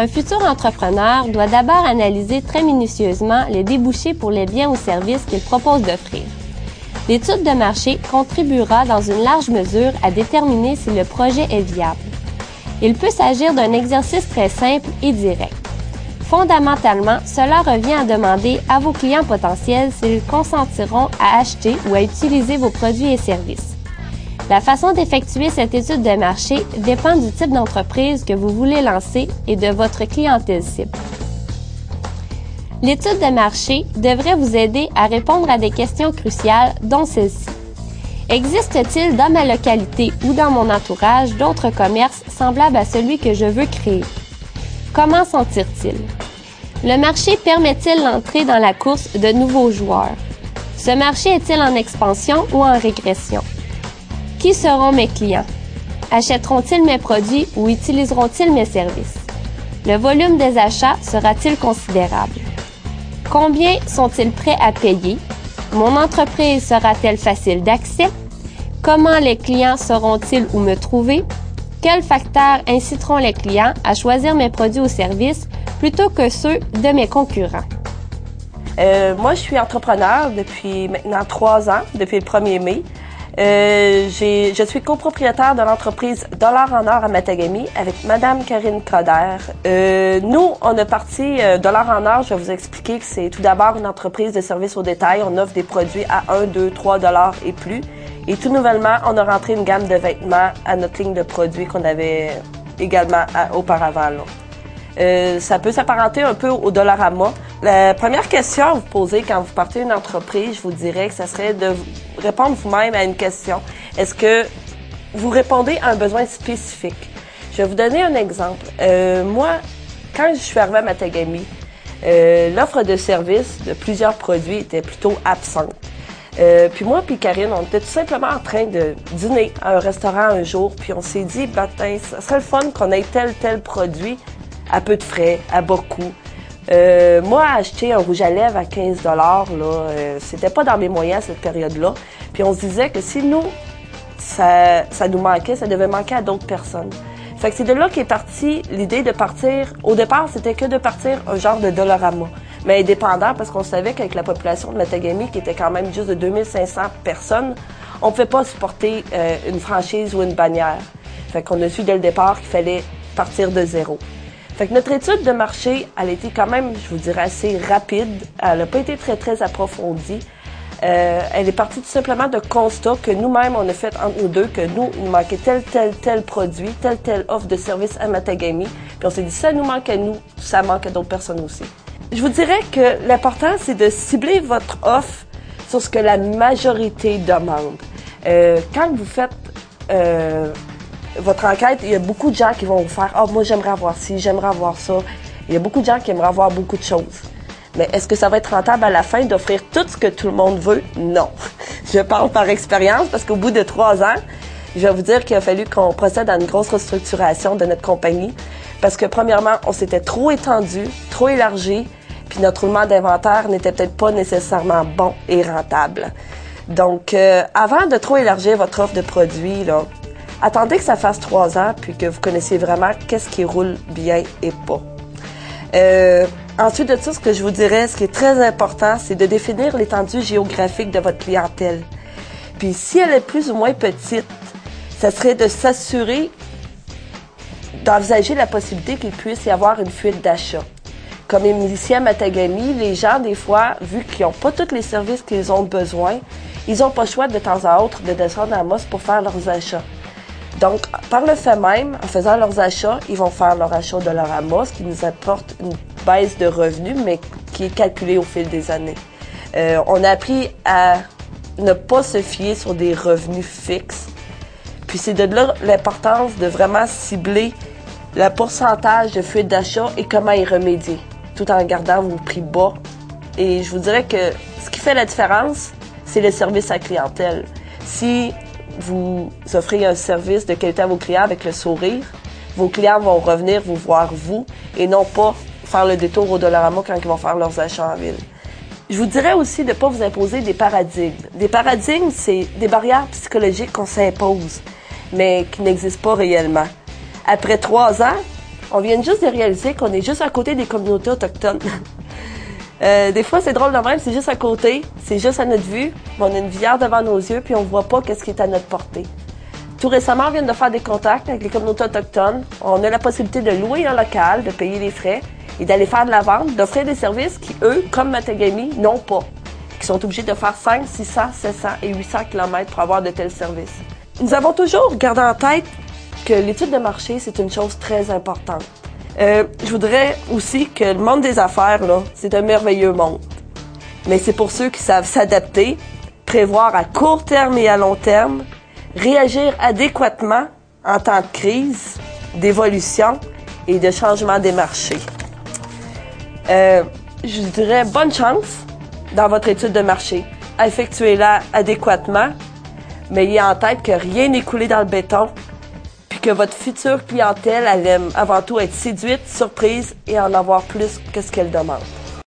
Un futur entrepreneur doit d'abord analyser très minutieusement les débouchés pour les biens ou services qu'il propose d'offrir. L'étude de marché contribuera dans une large mesure à déterminer si le projet est viable. Il peut s'agir d'un exercice très simple et direct. Fondamentalement, cela revient à demander à vos clients potentiels s'ils consentiront à acheter ou à utiliser vos produits et services. La façon d'effectuer cette étude de marché dépend du type d'entreprise que vous voulez lancer et de votre clientèle cible. L'étude de marché devrait vous aider à répondre à des questions cruciales, dont celle-ci. Existe-t-il dans ma localité ou dans mon entourage d'autres commerces semblables à celui que je veux créer? Comment s'en tire-t-il? Le marché permet-il l'entrée dans la course de nouveaux joueurs? Ce marché est-il en expansion ou en régression? Qui seront mes clients? Achèteront-ils mes produits ou utiliseront-ils mes services? Le volume des achats sera-t-il considérable? Combien sont-ils prêts à payer? Mon entreprise sera-t-elle facile d'accès? Comment les clients sauront-ils où me trouver? Quels facteurs inciteront les clients à choisir mes produits ou services plutôt que ceux de mes concurrents? Moi, je suis entrepreneur depuis maintenant 3 ans, depuis le 1er mai. Je suis copropriétaire de l'entreprise Dollar en Or à Matagami avec Madame Karine Coder. Nous, on a parti Dollar en Or, je vais vous expliquer que c'est tout d'abord une entreprise de services au détail. On offre des produits à 1, 2, 3 $ et plus. Et tout nouvellement, on a rentré une gamme de vêtements à notre ligne de produits qu'on avait également auparavant. Ça peut s'apparenter un peu au Dollarama. La première question à vous poser quand vous partez une entreprise, je vous dirais que ça serait de répondre vous-même à une question. Est-ce que vous répondez à un besoin spécifique? Je vais vous donner un exemple. Moi, quand je suis arrivée à Matagami, l'offre de service de plusieurs produits était plutôt absente. Puis moi puis Karine, on était tout simplement en train de dîner à un restaurant un jour, puis on s'est dit, ça serait le fun qu'on ait tel produit à peu de frais, à bas coût. Moi, acheter un rouge à lèvres à 15 $, c'était pas dans mes moyens à cette période-là. Puis on se disait que si nous, ça nous manquait, ça devait manquer à d'autres personnes. Fait que c'est de là qu'est partie l'idée de partir. Au départ, c'était que de partir un genre de Dollarama, mais indépendant, parce qu'on savait qu'avec la population de Matagami, qui était quand même juste de 2500 personnes, on ne pouvait pas supporter une franchise ou une bannière. Fait qu'on a su dès le départ qu'il fallait partir de zéro. Fait que notre étude de marché, elle a été quand même, je vous dirais, assez rapide. Elle n'a pas été très approfondie. Elle est partie tout simplement de constats que nous-mêmes, on a fait entre nous deux, que nous, il nous manquait tel produit, telle offre de service à Matagami. Puis on s'est dit, ça nous manque à nous, ça manque à d'autres personnes aussi. Je vous dirais que l'important, c'est de cibler votre offre sur ce que la majorité demande. Quand vous faites votre enquête, il y a beaucoup de gens qui vont vous faire « Ah, moi, j'aimerais avoir ci, j'aimerais avoir ça. » Il y a beaucoup de gens qui aimeraient avoir beaucoup de choses. Mais est-ce que ça va être rentable à la fin d'offrir tout ce que tout le monde veut? Non. Je parle par expérience parce qu'au bout de 3 ans, je vais vous dire qu'il a fallu qu'on procède à une grosse restructuration de notre compagnie parce que, premièrement, on s'était trop étendu, trop élargi, puis notre roulement d'inventaire n'était peut-être pas nécessairement bon et rentable. Donc, avant de trop élargir votre offre de produits, là, attendez que ça fasse 3 ans, puis que vous connaissiez vraiment qu'est-ce qui roule bien et pas. Ensuite de ça, ce que je vous dirais, ce qui est très important, c'est de définir l'étendue géographique de votre clientèle. Puis si elle est plus ou moins petite, ça serait de s'assurer d'envisager la possibilité qu'il puisse y avoir une fuite d'achat. Comme ici à Matagami, les gens, des fois, vu qu'ils n'ont pas tous les services qu'ils ont besoin, ils n'ont pas le choix de temps à autre de descendre à Moss pour faire leurs achats. Donc, par le fait même, en faisant leurs achats, ils vont faire leur achat de leur Dollarama, ce qui nous apporte une baisse de revenus, mais qui est calculée au fil des années. On a appris à ne pas se fier sur des revenus fixes. Puis c'est de là l'importance de vraiment cibler le pourcentage de fuite d'achat et comment y remédier, tout en gardant vos prix bas. Et je vous dirais que ce qui fait la différence, c'est le service à la clientèle. Si vous offrez un service de qualité à vos clients avec le sourire, vos clients vont revenir vous voir vous et non pas faire le détour au Dollarama quand ils vont faire leurs achats en ville. Je vous dirais aussi de ne pas vous imposer des paradigmes. Des paradigmes, c'est des barrières psychologiques qu'on s'impose, mais qui n'existent pas réellement. Après 3 ans, On vient juste de réaliser qu'on est juste à côté des communautés autochtones. Des fois, c'est drôle de même, c'est juste à côté, c'est juste à notre vue, mais on a une visière devant nos yeux, puis on voit pas qu'est-ce qui est à notre portée. Tout récemment, on vient de faire des contacts avec les communautés autochtones. On a la possibilité de louer un local, de payer les frais et d'aller faire de la vente, d'offrir des services qui, eux, comme Matagami, n'ont pas, qui sont obligés de faire 5, 600, 700 et 800 km pour avoir de tels services. Nous avons toujours gardé en tête que l'étude de marché, c'est une chose très importante. Je voudrais aussi que le monde des affaires, là, c'est un merveilleux monde. Mais c'est pour ceux qui savent s'adapter, prévoir à court terme et à long terme, réagir adéquatement en temps de crise, d'évolution et de changement des marchés. Je dirais bonne chance dans votre étude de marché. Effectuez-la adéquatement, mais ayez en tête que rien n'est coulé dans le béton, puis que votre future clientèle, elle aime avant tout être séduite, surprise et en avoir plus que ce qu'elle demande.